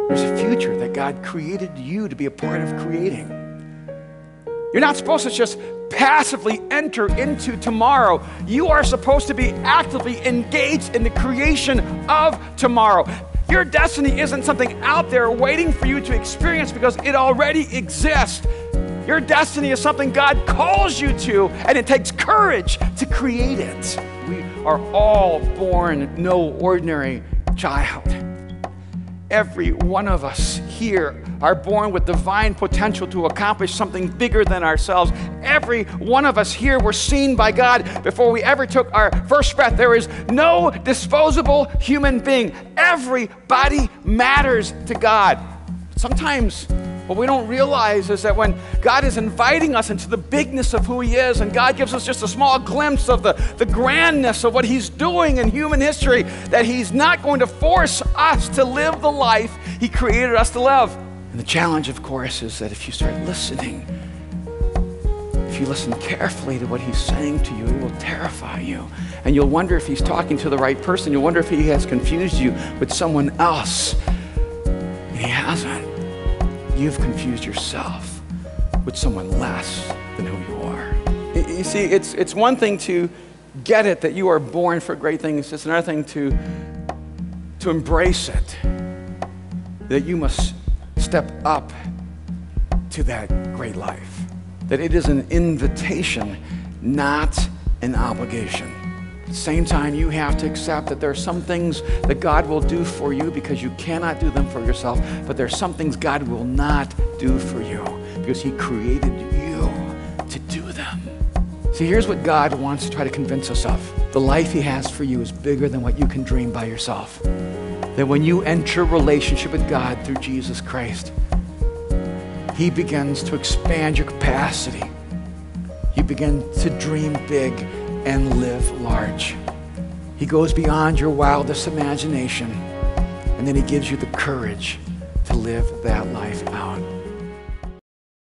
There's a future that God created you to be a part of creating. You're not supposed to just passively enter into tomorrow. You are supposed to be actively engaged in the creation of tomorrow. Your destiny isn't something out there waiting for you to experience because it already exists. Your destiny is something God calls you to, and it takes courage to create it. We are all born no ordinary child. Every one of us here are born with divine potential to accomplish something bigger than ourselves. Every one of us here were seen by God before we ever took our first breath. There is no disposable human being. Everybody matters to God. Sometimes what we don't realize is that when God is inviting us into the bigness of who He is, and God gives us just a small glimpse of the grandness of what He's doing in human history, that He's not going to force us to live the life He created us to live. And the challenge, of course, is that if you start listening, if you listen carefully to what He's saying to you, it will terrify you. And you'll wonder if He's talking to the right person. You'll wonder if He has confused you with someone else. And He hasn't. You've confused yourself with someone less than who you are. You see, it's one thing to get it that you are born for great things. It's another thing to embrace it, that you must step up to that great life, that it is an invitation, not an obligation. At the same time, you have to accept that there are some things that God will do for you because you cannot do them for yourself, but there are some things God will not do for you because He created you to do them. See, here's what God wants to try to convince us of. The life He has for you is bigger than what you can dream by yourself. That when you enter a relationship with God through Jesus Christ, He begins to expand your capacity. You begin to dream big and live large. He goes beyond your wildest imagination, and then He gives you the courage to live that life out.